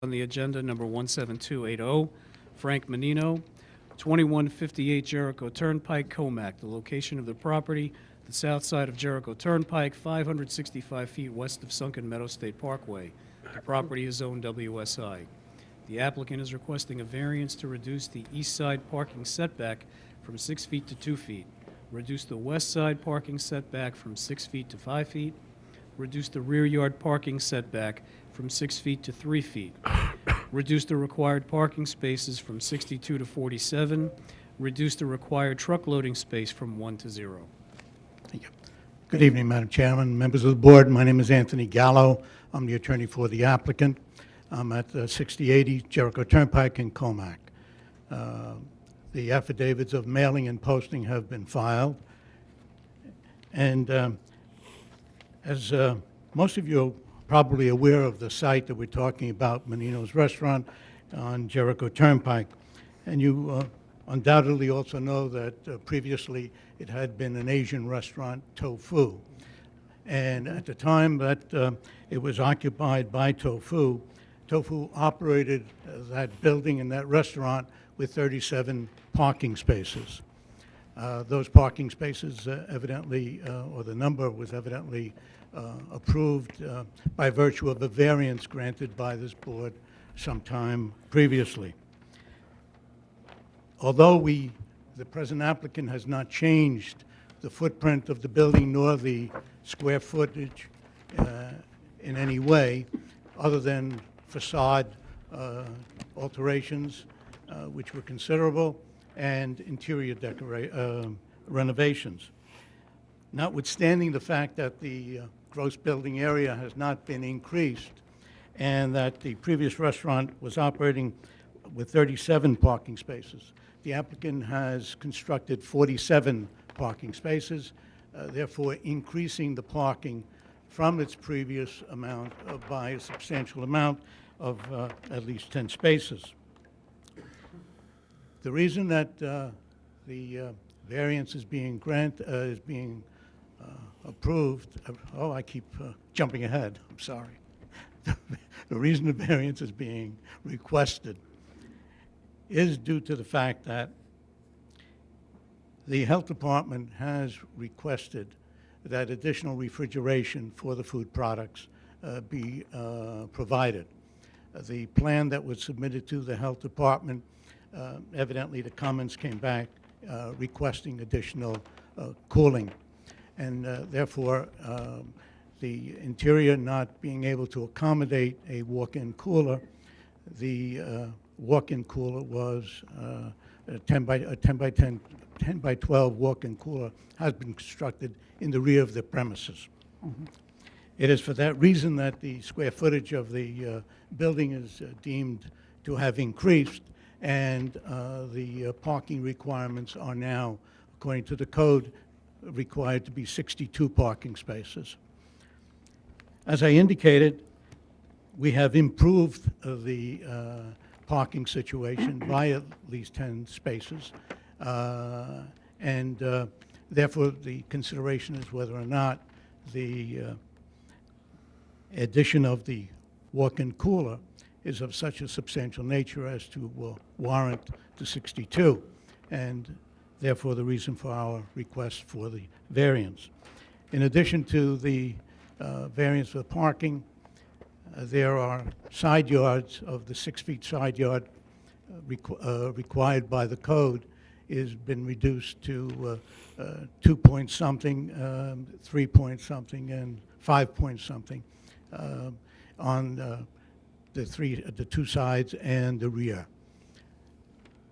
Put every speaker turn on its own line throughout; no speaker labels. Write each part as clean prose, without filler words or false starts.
On the agenda, number 17280, Frank Menino, 2158 Jericho Turnpike, Comac. The location of the property, the south side of Jericho Turnpike, 565 feet west of Sunken Meadow State Parkway. The property is zoned WSI. The applicant is requesting a variance to reduce the east side parking setback from 6 feet to 2 feet, reduce the west side parking setback from 6 feet to 5 feet, reduce the rear yard parking setback from 6 feet to 3 feet, reduce the required parking spaces from 62 to 47, reduce the required truck loading space from 1 to 0.
Thank you. Good evening, Madam Chairman, members of the board. My name is Anthony Gallo. I'm the attorney for the applicant. I'm at 6080 Jericho Turnpike in Comac. The affidavits of mailing and posting have been filed. And as most of you are probably aware of the site that we're talking about, Menino's Restaurant on Jericho Turnpike. And you undoubtedly also know that previously it had been an Asian restaurant, Tofu. And at the time that it was occupied by Tofu, Tofu operated that building and that restaurant with 37 parking spaces. Those parking spaces evidently, or the number was evidently approved by virtue of a variance granted by this board sometime previously. Although the present applicant has not changed the footprint of the building nor the square footage in any way, other than facade alterations, which were considerable, and interior renovations. Notwithstanding the fact that the gross building area has not been increased and that the previous restaurant was operating with 37 parking spaces, the applicant has constructed 47 parking spaces, therefore increasing the parking from its previous amount by a substantial amount of at least 10 spaces. The reason that the variance is being approved, I keep jumping ahead, I'm sorry. The reason the variance is being requested is due to the fact that the health department has requested that additional refrigeration for the food products be provided. The plan that was submitted to the health department, evidently the comments came back requesting additional cooling. And therefore, the interior not being able to accommodate a walk-in cooler, the walk-in cooler was a 10 by 12 walk-in cooler has been constructed in the rear of the premises. Mm-hmm. It is for that reason that the square footage of the building is deemed to have increased, and the parking requirements are now, according to the code, required to be 62 parking spaces. As I indicated, we have improved the parking situation by at least 10 spaces, and therefore the consideration is whether or not the addition of the walk-in cooler is of such a substantial nature as to warrant the 62, and therefore the reason for our request for the variance. In addition to the variance for parking, there are side yards of the 6 feet side yard required by the code has been reduced to 2 point something, 3 point something, and 5 point something on the two sides and the rear.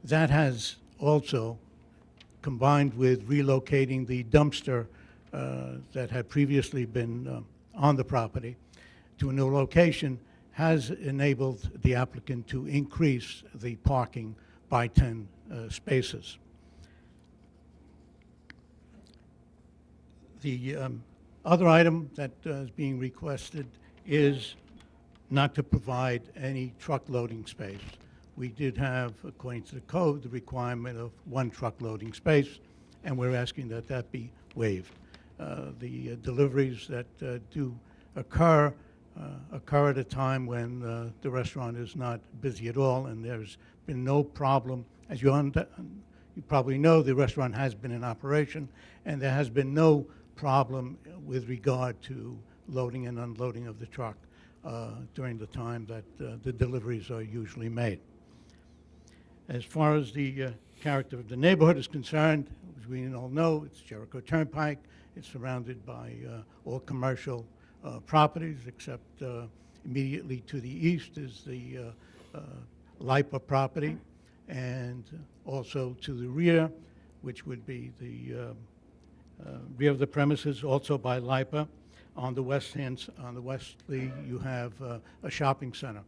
That has also, combined with relocating the dumpster that had previously been on the property to a new location, has enabled the applicant to increase the parking by 10 spaces. The other item that is being requested is not to provide any truck loading space. We did have, according to the code, the requirement of 1 truck loading space, and we're asking that that be waived. The deliveries that do occur occur at a time when the restaurant is not busy at all, and there's been no problem. As you probably know, the restaurant has been in operation, and there has been no problem with regard to loading and unloading of the truck during the time that the deliveries are usually made. As far as the character of the neighborhood is concerned, as we all know, it's Jericho Turnpike. It's surrounded by all commercial properties, except immediately to the east is the LIPA property, and also to the rear, which would be the rear of the premises, also by LIPA. On the westly, you have a shopping center.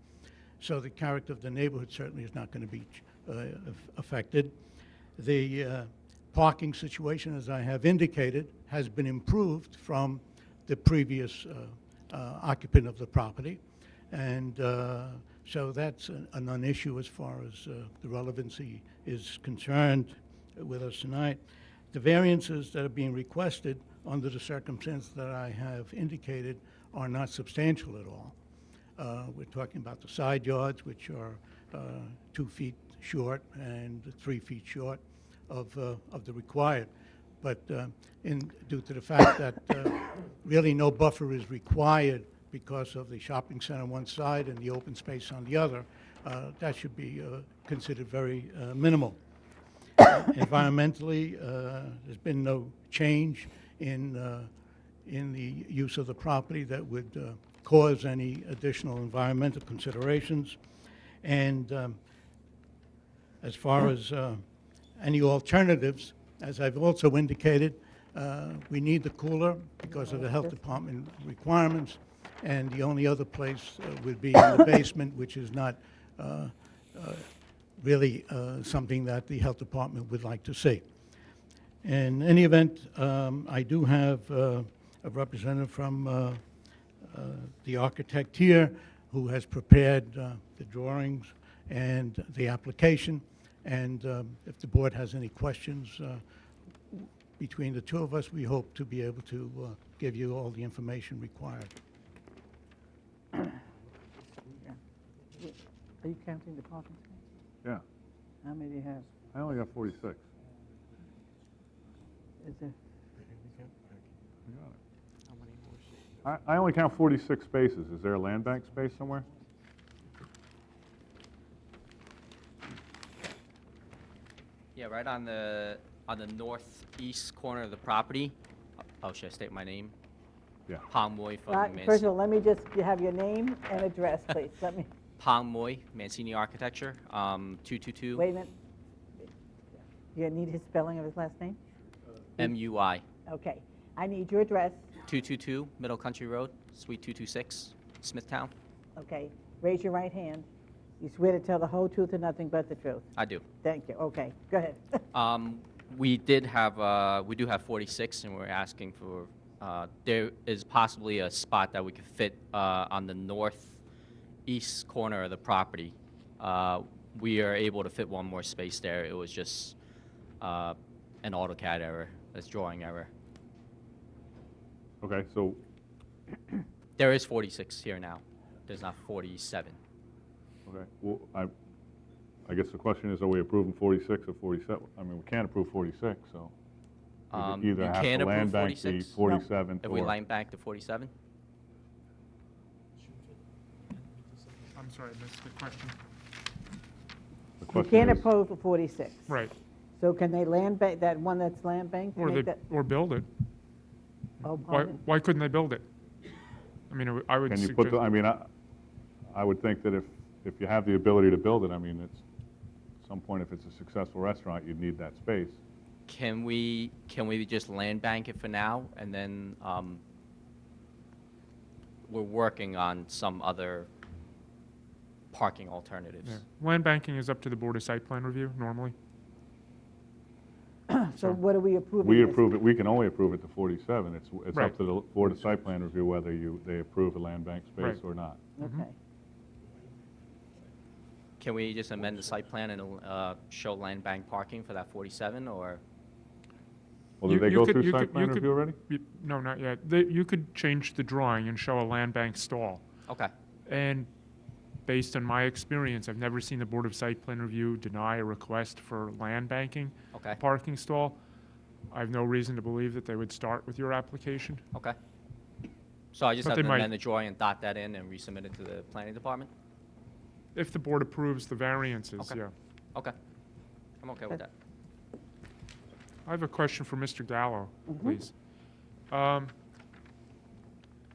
So the character of the neighborhood certainly is not going to be affected. The parking situation, as I have indicated, has been improved from the previous occupant of the property. And so that's a non-issue as far as the relevancy is concerned with us tonight. The variances that are being requested under the circumstances that I have indicated are not substantial at all. We're talking about the side yards, which are 2 feet short and 3 feet short of the required. But due to the fact that really no buffer is required because of the shopping center on one side and the open space on the other, that should be considered very minimal. Environmentally, there's been no change in the use of the property that would cause any additional environmental considerations. And as far as any alternatives, as I've also indicated, we need the cooler because of the health department requirements, and the only other place would be in the basement, which is not really something that the health department would like to see. In any event, I do have a representative from the architect here who has prepared the drawings and the application. And if the board has any questions between the two of us, we hope to be able to give you all the information required.
Are you counting the parking space?
Yeah,
How many do you have?
I only got 46.
Is there,
I only count 46 spaces. Is there a land bank space somewhere?
Yeah, right on the northeast corner of the property. Oh, should I state my name?
Yeah.
Pong Moy from
first of all, let me just have your name and address, please. Let me,
Pong Moy, Mancini Architecture, 222
wait a minute. You need his spelling of his last name?
MUI,
Okay. I need your address.
222 Middle Country Road, Suite 226, Smithtown.
Okay. Raise your right hand. You swear to tell the whole truth and nothing but the truth.
I do.
Thank you. Okay. Go ahead.
We do have 46, and we're asking for. There is possibly a spot that we could fit on the northeast corner of the property. We are able to fit one more space there. It was just an AutoCAD error, a drawing error.
Okay, so
There is 46 here now. There's not 47.
okay. Well, I guess the question is, are we approving 46 or 47? I mean, we can't approve 46, so
You
either have
can
the
approve
land bank be
46?
47
If
or
we line back to 47?
I'm sorry, I missed the question.
the
You
question
can't
is,
approve for 46.
Right,
So can they land bank, that one that's land bank?
or build it.
Oh,
Why,
pardon?
why couldn't they build it? I mean, I would
can you
suggest.
put the, I mean, I would think that if you have the ability to build it, I mean, it's, at some point, if it's a successful restaurant, you'd need that space.
Can we just land bank it for now, and then we're working on some other parking alternatives?
Yeah. Land banking is up to the Board of Site Plan Review normally.
So what are we approving?
We
this-
approve it, we can only approve it to 47. It's
Right.
up to the Board of Site Plan Review whether they approve a land bank space
Right.
or not.
Okay.
Can we just amend the site plan and show land bank parking for that 47, or?
Well,
You-
did they
you
go
could-
through
you
site
could-
plan
you could-
review already?
No, not yet. You could change the drawing and show a land bank stall.
Okay.
And based on my experience, I've never seen the Board of Site Plan Review deny a request for land banking,
Okay.
a parking stall. I have no reason to believe that they would start with your application.
Okay. So I just
But
have
they
to
might.
amend the drawing and dot that in and resubmit it to the planning department?
If the board approves the variances,
Okay.
yeah.
Okay. I'm okay with that.
I have a question for Mr. Gallo, please.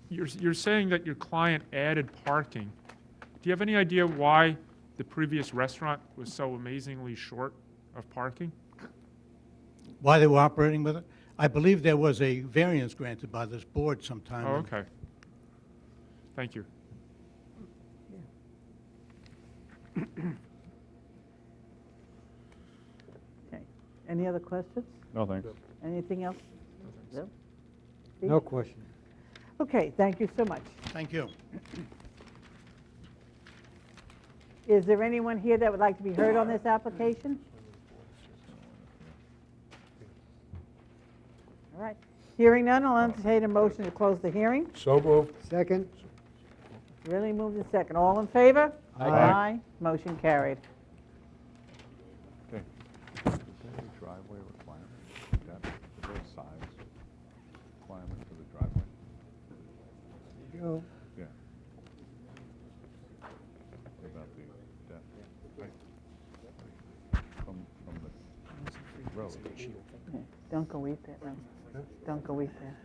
You're saying that your client added parking. Do you have any idea why the previous restaurant was so amazingly short of parking?
Why they were operating with it? I believe there was a variance granted by this board sometime.
Oh, okay. Thank you.
Okay. Any other questions?
No, thanks.
Anything else? No?
No question.
Okay, thank you so much.
Thank you.
Is there anyone here that would like to be heard on this application? All right. Hearing none, I'll entertain a motion to close the hearing.
So moved. Second.
Really moved in second. All in favor?
Aye.
Motion carried.
Okay. Is there a driveway requirement? Is there a size requirement for the driveway?
Go.
Yeah. What about the depth? Right. From the road?
Don't go eat that, no. Don't go eat that.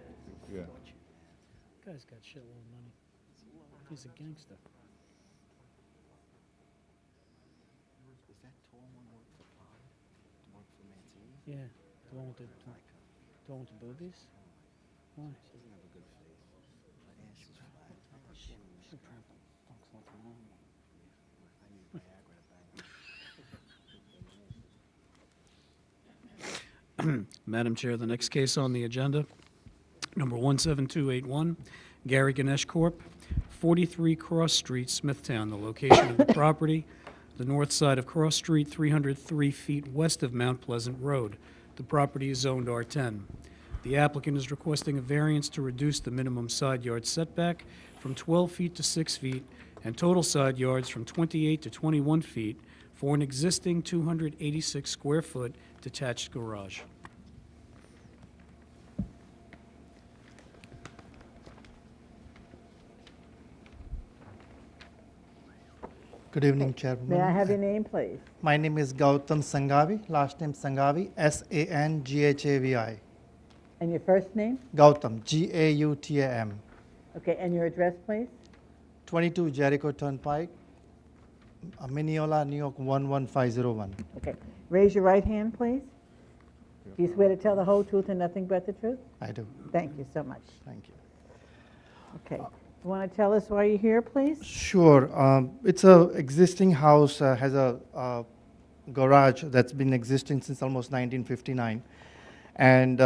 Yeah.
Guy's got shitload of money. He's a gangster.
Is that tall one work for Pond? Work for Mancini?
Yeah, the one with the boobies? Why?
She doesn't have a good face. Her ass is flat.
She probably looks like a mom.
I need Viagra to bang.
Madam Chair, the next case on the agenda, number 17281, Gary Ganesh Corp., 43 Cross Street, Smithtown. The location of the property, the north side of Cross Street, 303 feet west of Mount Pleasant Road. The property is zoned R10. The applicant is requesting a variance to reduce the minimum side yard setback from 12 feet to 6 feet and total side yards from 28 to 21 feet for an existing 286 square foot detached garage.
Good evening, Chairman.
May I have your name, please?
My name is Gautam Sanghavi, last name Sanghavi, Sanghavi.
And your first name?
Gautam, Gautam.
Okay, and your address, please?
22 Jericho Turnpike, Mineola, New York 11501.
Okay. Raise your right hand, please. Do you swear to tell the whole truth and nothing but the truth?
I do.
Thank you so much.
Thank you.
Okay. You want to tell us why you're here, please?
Sure. It's a existing house, has a garage that's been existing since almost 1959. And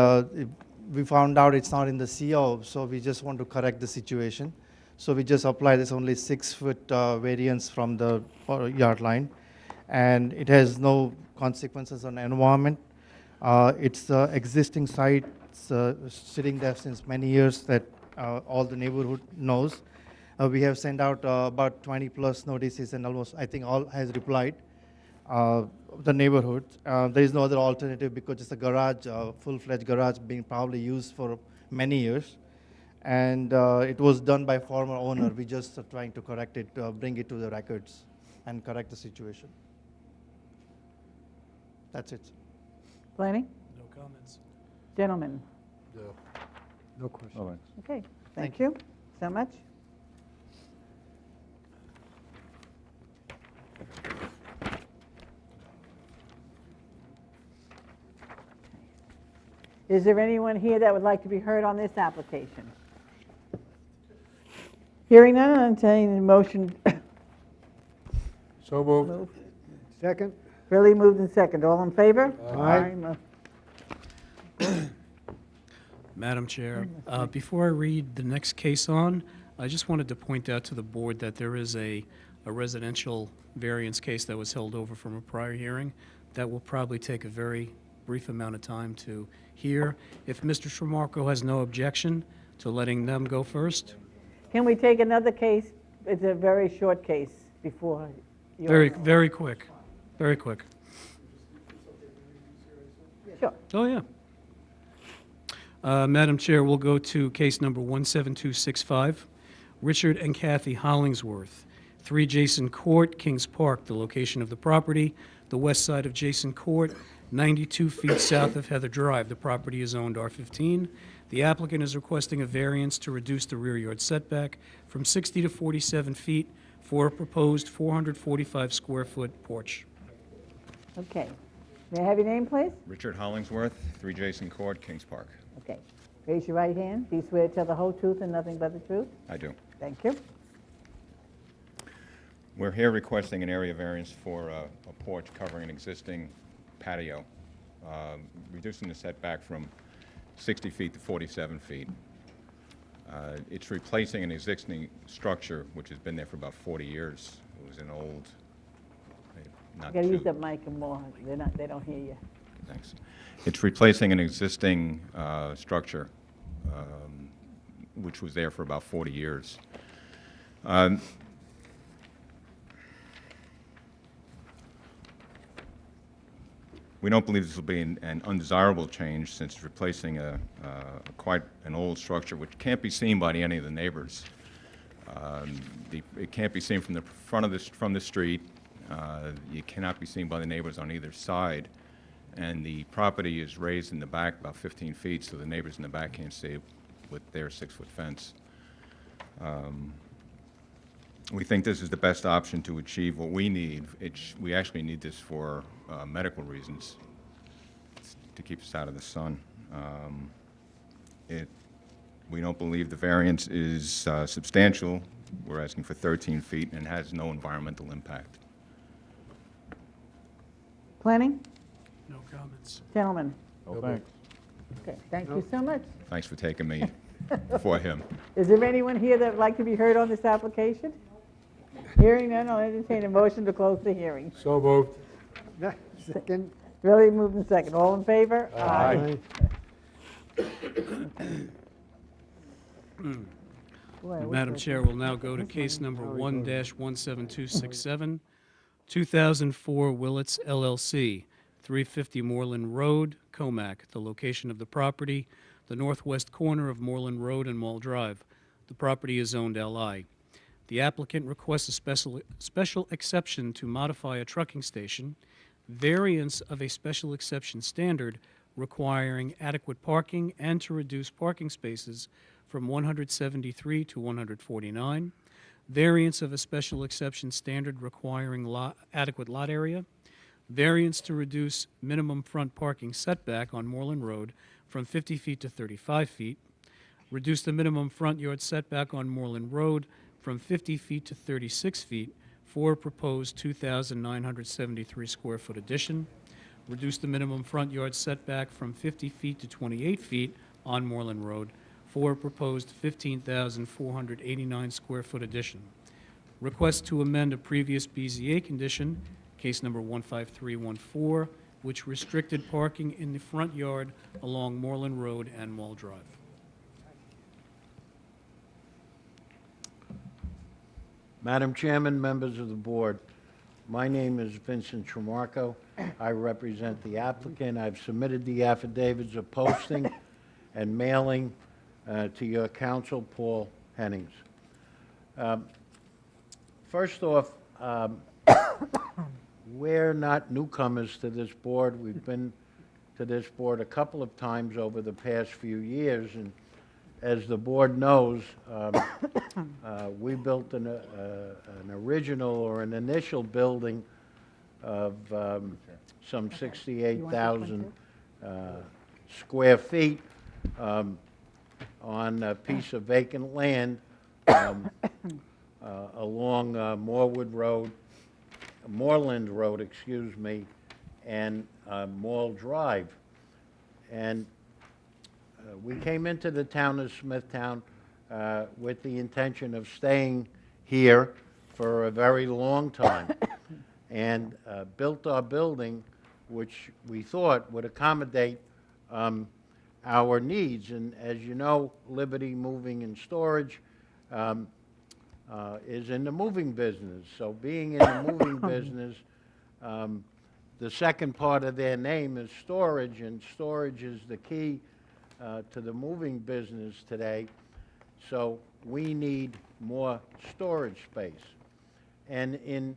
we found out it's not in the CO, so we just want to correct the situation. So we just apply this only 6-foot variance from the yard line. And it has no consequences on the environment. It's the existing site, it's sitting there since many years that all the neighborhood knows. We have sent out about 20 plus notices and almost, I think all has replied, the neighborhood. There is no other alternative because it's a garage, full-fledged garage being probably used for many years. And it was done by former owner. We just are trying to correct it, bring it to the records and correct the situation. That's it.
Planning?
No comments.
Gentlemen?
No question.
No, thanks.
Okay, thank you so much. Is there anyone here that would like to be heard on this application? Hearing none, I'll entertain a motion.
So moved. Second.
Really moved in second. All in favor?
Aye.
Madam Chair, before I read the next case on, I just wanted to point out to the board that there is a residential variance case that was held over from a prior hearing that will probably take a very brief amount of time to hear. If Mr. Tremarco has no objection to letting them go first,
Can we take another case it's a very short case before yours.
Very quick, very quick.
Sure.
Oh, yeah. Madam Chair, we'll go to case number 17265, Richard and Kathy Hollingsworth, 3 Jason Court, Kings Park. The location of the property, the west side of Jason Court, 92 feet south of Heather Drive. The property is owned R15. The applicant is requesting a variance to reduce the rear yard setback from 60 to 47 feet for a proposed 445 square foot porch.
Okay. May I have your name, please?
Richard Hollingsworth, 3 Jason Court, Kings Park.
Okay. Raise your right hand. Do you swear to tell the whole truth and nothing but the truth?
I do.
Thank you.
We're here requesting an area variance for a porch covering an existing patio, reducing the setback from 60 feet to 47 feet. It's replacing an existing structure which has been there for about 40 years. It was an old,
You
not
gotta use
too,
the mic more. They don't hear you.
thanks. It's replacing an existing structure which was there for about 40 years. We don't believe this will be an undesirable change since it's replacing quite an old structure which can't be seen by any of the neighbors. It can't be seen from the front of from the street. You cannot be seen by the neighbors on either side. And the property is raised in the back about 15 feet, so the neighbors in the back can't see it with their 6-foot fence. We think this is the best option to achieve what we need. We actually need this for medical reasons, to keep us out of the sun. We don't believe the variance is substantial. We're asking for 13 feet and has no environmental impact.
Planning?
No comments.
Gentlemen?
Oh, thanks.
Okay, thank you so much.
Thanks for taking me before him.
Is there anyone here that would like to be heard on this application? Hearing none, I'll entertain a motion to close the hearing.
So moved. Second.
Really moved in second. All in favor?
Aye.
Boy, I wish
Madam
I
Chair,
could-
we'll now go to case number 1-17267, 2004 Willits LLC, 350 Moreland Road, Comac. The location of the property, the northwest corner of Moreland Road and Mall Drive. The property is zoned LI. The applicant requests a special exception to modify a trucking station, variance of a special exception standard requiring adequate parking and to reduce parking spaces from 173 to 149, variance of a special exception standard requiring adequate lot area, variance to reduce minimum front parking setback on Moreland Road from 50 feet to 35 feet, reduce the minimum front yard setback on Moreland Road from 50 feet to 36 feet for a proposed 2,973 square foot addition, reduce the minimum front yard setback from 50 feet to 28 feet on Moreland Road for a proposed 15,489 square foot addition. Request to amend a previous BZA condition, case number 15314, which restricted parking in the front yard along Moreland Road and Mall Drive.
Madam Chairman, members of the board, my name is Vincent Tremarco. I represent the applicant. I've submitted the affidavits of posting and mailing to your counsel, Paul Hennings. First off, we're not newcomers to this board. We've been to this board a couple of times over the past few years, and as the board knows, we built an original or an initial building of some 68,000 square feet on a piece of vacant land along Moreland Road, excuse me, and Mall Drive. And we came into the town of Smithtown with the intention of staying here for a very long time and built our building, which we thought would accommodate our needs. And as you know, Liberty Moving and Storage is in the moving business. So being in the moving business, the second part of their name is storage, and storage is the key to the moving business today. So we need more storage space. And in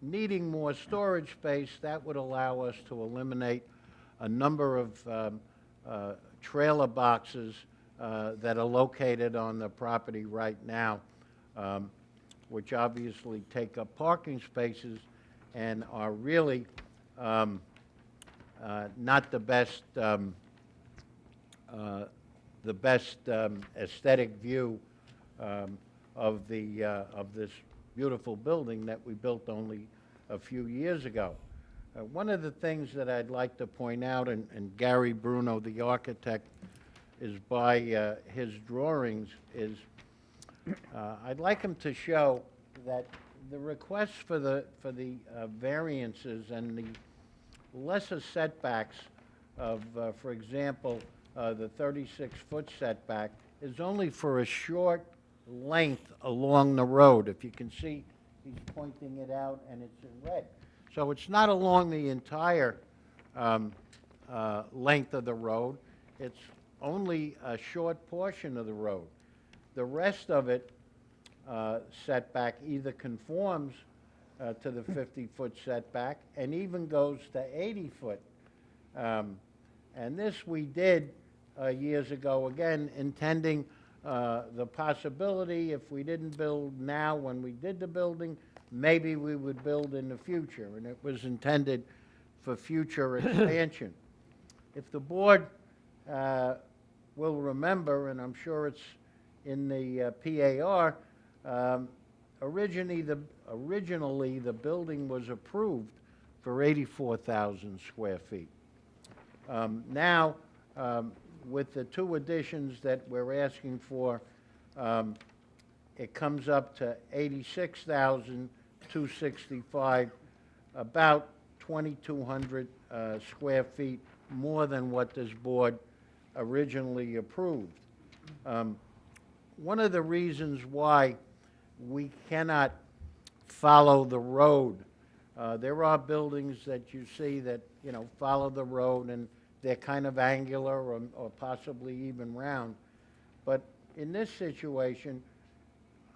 needing more storage space, that would allow us to eliminate a number of trailer boxes that are located on the property right now, which obviously take up parking spaces and are really not the best aesthetic view of this beautiful building that we built only a few years ago. One of the things that I'd like to point out, and Gary Bruno, the architect, is by his drawings, is I'd like him to show that the requests for the variances and the lesser setbacks of, for example, the 36-foot setback is only for a short length along the road. If you can see, he's pointing it out, and it's in red. So it's not along the entire length of the road. It's only a short portion of the road. The rest of it, setback, either conforms to the 50-foot setback and even goes to 80-foot. And this we did years ago, again, intending the possibility, if we didn't build now when we did the building, maybe we would build in the future, and it was intended for future expansion. If the board will remember, and I'm sure it's in the PAR, originally the building was approved for 84,000 square feet. Now, with the two additions that we're asking for, it comes up to 86,265, about 2,200 square feet more than what this board originally approved. One of the reasons why we cannot follow the road, there are buildings that you see that, you know, follow the road and they're kind of angular or possibly even round. But in this situation,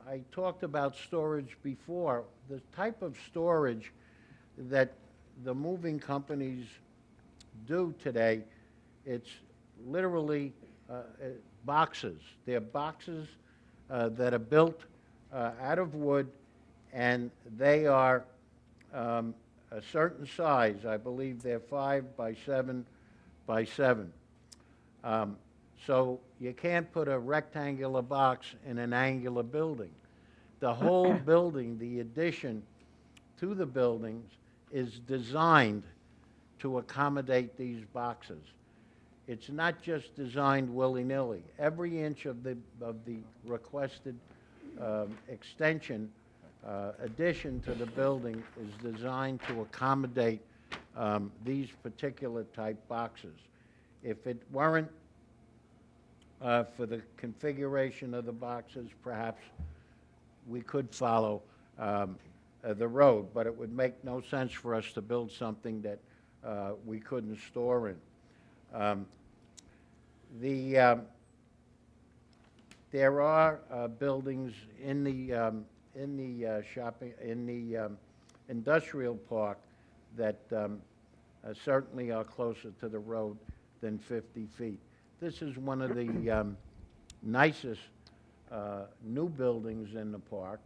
I talked about storage before. The type of storage that the moving companies do today, it's literally boxes. They're boxes that are built out of wood, and they are a certain size. I believe they're 5 by 7 by 7. So you can't put a rectangular box in an angular building. The whole building, the addition to the buildings, is designed to accommodate these boxes. It's not just designed willy-nilly. Every inch of the requested extension, addition to the building is designed to accommodate these particular type boxes. If it weren't for the configuration of the boxes, perhaps we could follow the road, but it would make no sense for us to build something that we couldn't store in. There are buildings in the industrial park that certainly are closer to the road than 50 feet. This is one of the nicest new buildings in the park.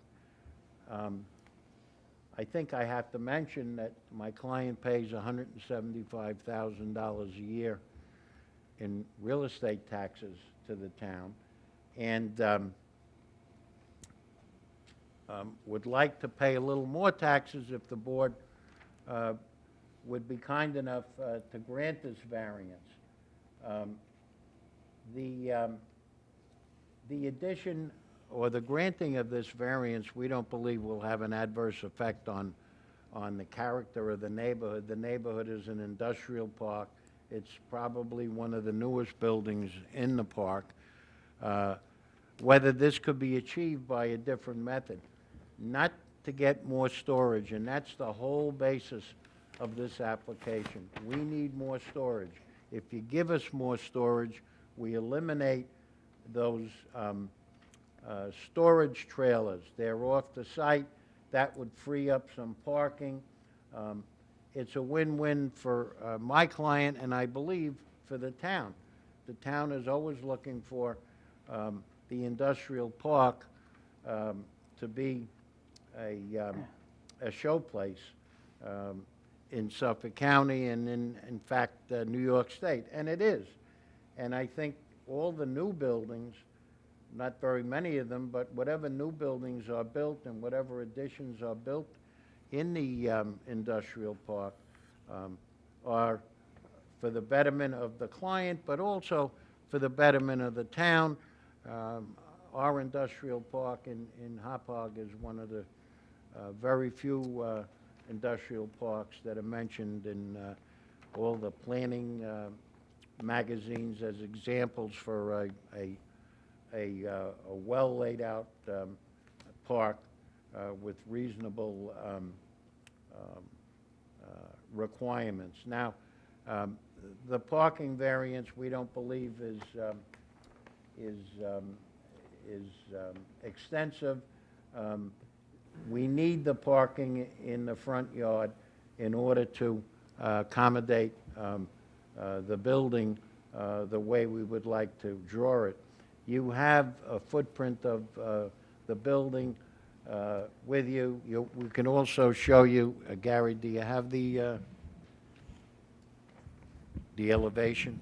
I think I have to mention that my client pays $175,000 a year in real estate taxes to the town, and would like to pay a little more taxes if the board would be kind enough to grant this variance. The addition or the granting of this variance, we don't believe will have an adverse effect on the character of the neighborhood. The neighborhood is an industrial park. It's probably one of the newest buildings in the park. Whether this could be achieved by a different method, not to get more storage, and that's the whole basis of this application. We need more storage. If you give us more storage, we eliminate those storage trailers. They're off the site. That would free up some parking. It's a win-win for my client, and I believe for the town. The town is always looking for the industrial park to be a showplace in Suffolk County and in fact, New York State, and it is. And I think all the new buildings, not very many of them, but whatever new buildings are built and whatever additions are built in the industrial park are for the betterment of the client, but also for the betterment of the town. Our industrial park in Hauppauge is one of the very few industrial parks that are mentioned in all the planning magazines as examples for a well laid out park with reasonable requirements. Now, the parking variance we don't believe is extensive. We need the parking in the front yard in order to accommodate the building the way we would like to draw it. You have a footprint of the building with you. We can also show you, Gary, do you have the elevation?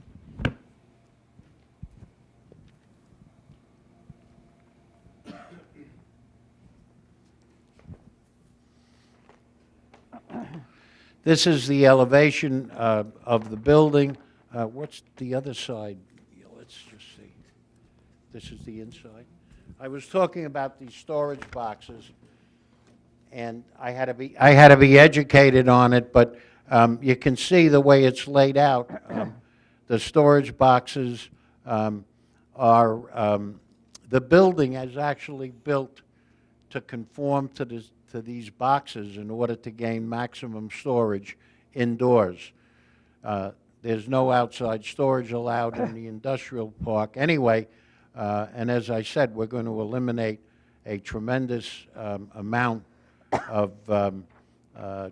This is the elevation of the building. What's the other side? Let's just see. This is the inside. I was talking about these storage boxes, and I had to be educated on it, but you can see the way it's laid out. The storage boxes are, the building is actually built to conform to these boxes in order to gain maximum storage indoors. There's no outside storage allowed in the industrial park anyway, and as I said, we're going to eliminate a tremendous amount of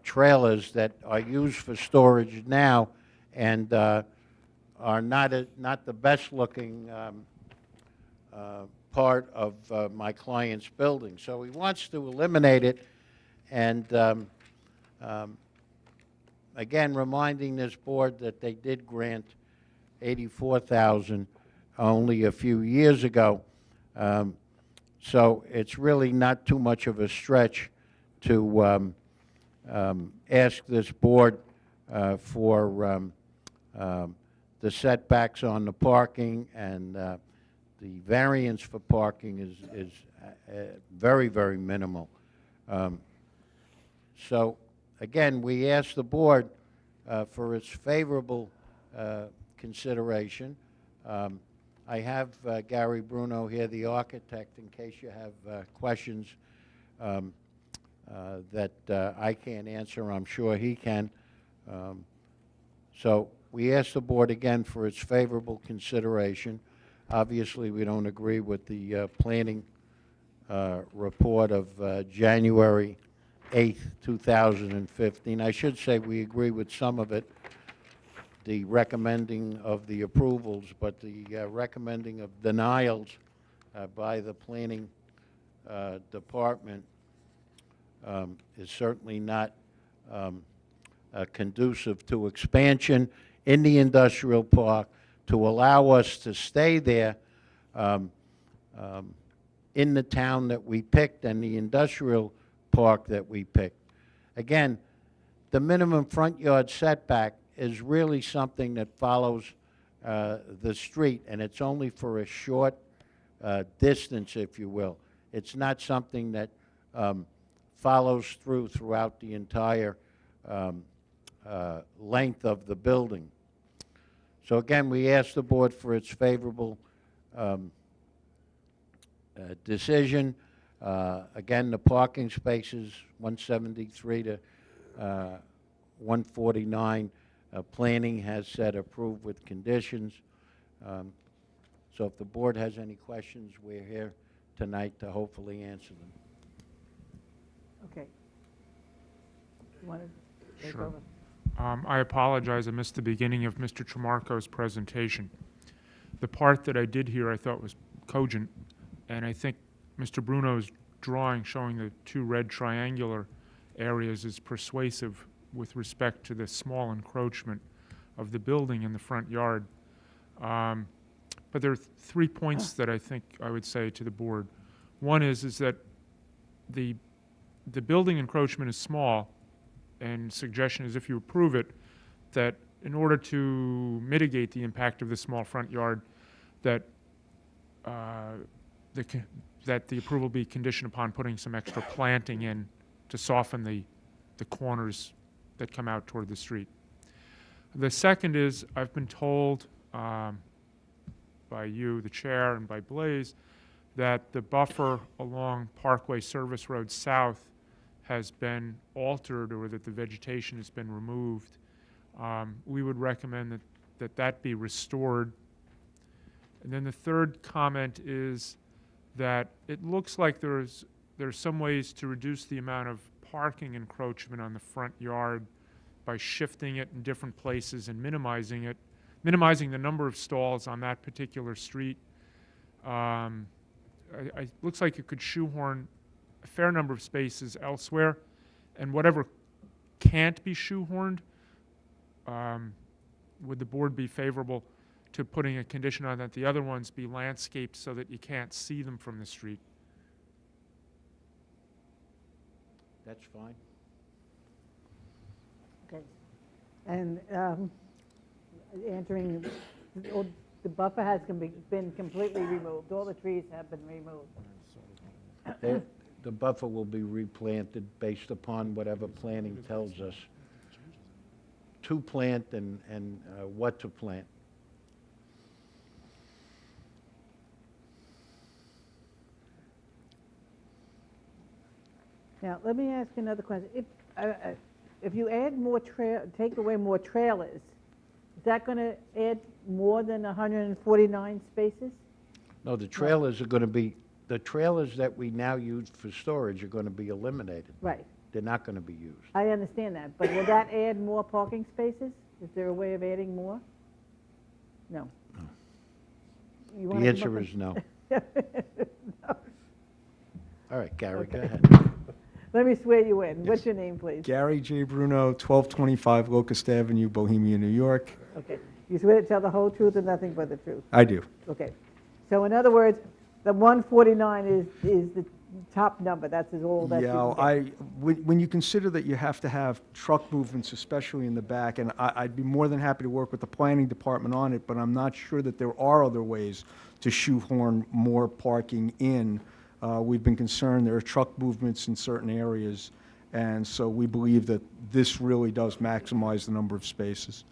trailers that are used for storage now and are not the best looking part of my client's building. So he wants to eliminate it, and again, reminding this board that they did grant $84,000 only a few years ago. So it's really not too much of a stretch to ask this board for the setbacks on the parking, and the variance for parking is very, very minimal. So again, we ask the board for its favorable consideration. I have Gary Bruno here, the architect, in case you have questions that I can't answer. I'm sure he can. So we ask the board again for its favorable consideration. Obviously, we don't agree with the planning report of January 8th, 2015. I should say we agree with some of it, the recommending of the approvals, but the recommending of denials by the planning department is certainly not conducive to expansion in the industrial park, to allow us to stay there in the town that we picked and the industrial park that we picked. Again, the minimum front yard setback is really something that follows the street, and it's only for a short distance, if you will. It's not something that follows throughout the entire length of the building. So again, we ask the board for its favorable decision. Again, the parking spaces, 173 to 149, planning has said approved with conditions. So if the board has any questions, we're here tonight to hopefully answer them.
Okay. You want to take
Sure.
over?
I apologize, I missed the beginning of Mr. Tramarko's presentation. The part that I did hear I thought was cogent, and I think Mr. Bruno's drawing showing the two red triangular areas is persuasive with respect to the small encroachment of the building in the front yard. But there are 3 points that I think I would say to the board. One is that the building encroachment is small, and suggestion is if you approve it, that in order to mitigate the impact of the small front yard, that that the approval be conditioned upon putting some extra planting in to soften the corners that come out toward the street. The second is I've been told by you, the chair, and by Blaze, that the buffer along Parkway Service Road South has been altered or that the vegetation has been removed. We would recommend that be restored. And then the third comment is that it looks like there's some ways to reduce the amount of parking encroachment on the front yard by shifting it in different places and minimizing the number of stalls on that particular street. Looks like you could shoehorn a fair number of spaces elsewhere, and whatever can't be shoehorned, would the board be favorable to putting a condition on that the other ones be landscaped so that you can't see them from the street?
That's fine.
Okay. And answering, the buffer has been completely removed. All the trees have been removed.
The buffer will be replanted based upon whatever planning tells us to plant and what to plant.
Now, let me ask you another question. If you add more take away more trailers, is that going to add more than 149 spaces?
No, the trailers are going to be, the trailers that we now use for storage are going to be eliminated.
Right.
They're not going to be used.
I understand that, but will that add more parking spaces? Is there a way of adding more? No. You wanna
The
come
answer
up
is no.
No.
All right, Gary, go ahead.
Let me swear you in. What's your name, please?
Gary J. Bruno, 1225 Locust Avenue, Bohemia, New York.
Okay. You swear to tell the whole truth and nothing but the truth?
I do.
Okay. So in other words, the 149 is the top number. That's all that you can get.
When you consider that you have to have truck movements, especially in the back, and I'd be more than happy to work with the planning department on it, but I'm not sure that there are other ways to shoehorn more parking in. We've been concerned there are truck movements in certain areas, and so we believe that this really does maximize the number of spaces.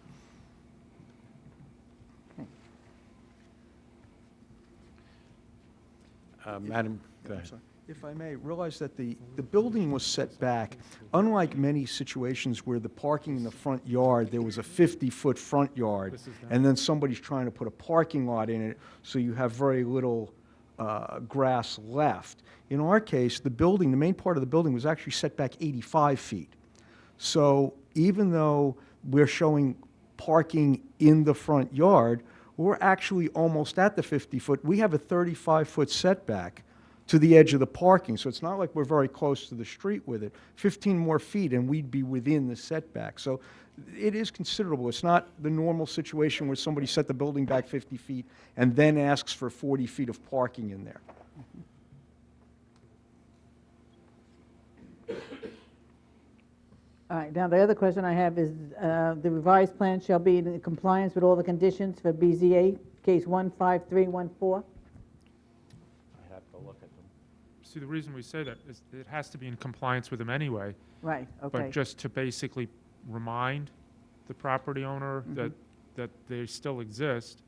Madam, go ahead.
If I may, realize that the building was set back. Unlike many situations where the parking in the front yard, there was a 50-foot front yard, and then somebody's trying to put a parking lot in it, so you have very little grass left. In our case, the building, the main part of the building was actually set back 85 feet. So even though we're showing parking in the front yard, we're actually almost at the 50-foot. We have a 35-foot setback to the edge of the parking, so it's not like we're very close to the street with it. 15 more feet and we'd be within the setback. So it is considerable. It's not the normal situation where somebody set the building back 50 feet and then asks for 40 feet of parking in there.
All right, now the other question I have is, the revised plan shall be in compliance with all the conditions for BZA, case 15314?
I have to look at them.
See, the reason we say that is it has to be in compliance with them anyway.
Right, okay.
But just to basically remind the property owner that they still exist.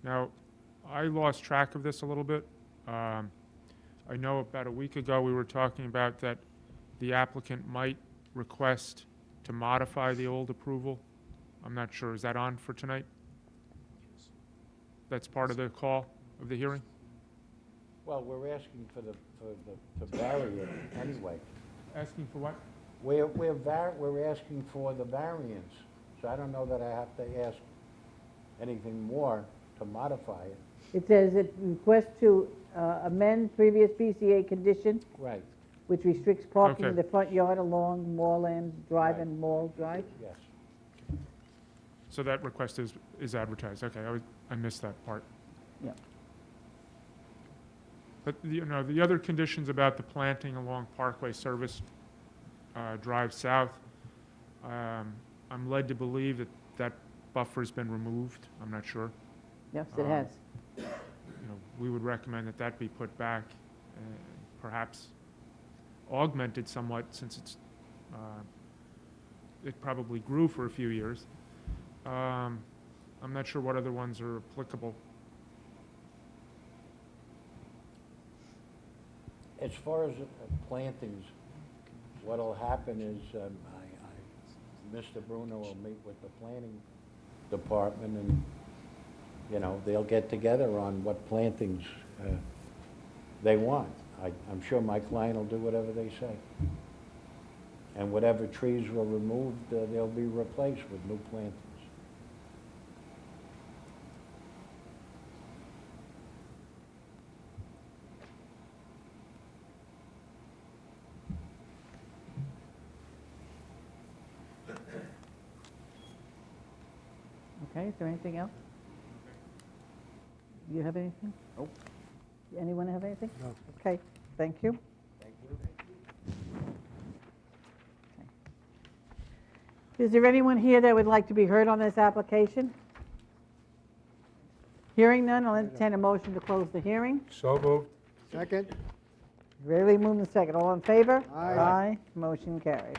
Now, I lost track of this a little bit. I know about a week ago, we were talking about that the applicant might request to modify the old approval. I'm not sure. Is that on for tonight? That's part of the call of the hearing?
Well, we're asking for to vary it anyway.
Asking for what?
We're asking for the variance, so I don't know that I have to ask anything more to modify it.
It says it requests to amend previous BCA condition,
Right,
which restricts parking in
Okay.
the front yard along Moorland Drive
Right.
and Mall Drive.
yes.
So that request is advertised. Okay, I missed that part.
Yeah.
But, the other conditions about the planting along Parkway Service Drive South, I'm led to believe that that buffer's been removed. I'm not sure.
Yes, it has.
We would recommend that that be put back, and perhaps augmented somewhat since it probably grew for a few years. I'm not sure what other ones are applicable.
As far as plantings, what'll happen is, Mr. Bruno will meet with the planning department and, they'll get together on what plantings they want. I'm sure my client will do whatever they say. And whatever trees were removed, they'll be replaced with new plantings.
Okay, is there anything else? Do you have anything?
Nope.
Anyone have anything?
No.
Okay, thank you.
Thank you.
Is there anyone here that would like to be heard on this application? Hearing none, I'll entertain a motion to close the hearing.
So moved. Second?
Rarely moved and second. All in favor?
Aye.
Aye. Motion carries.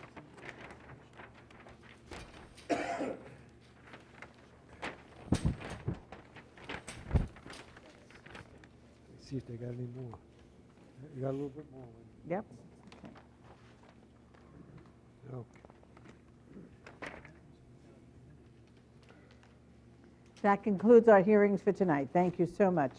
See if they got any more. You got a little bit more.
Yep.
Okay.
That concludes our hearings for tonight. Thank you so much.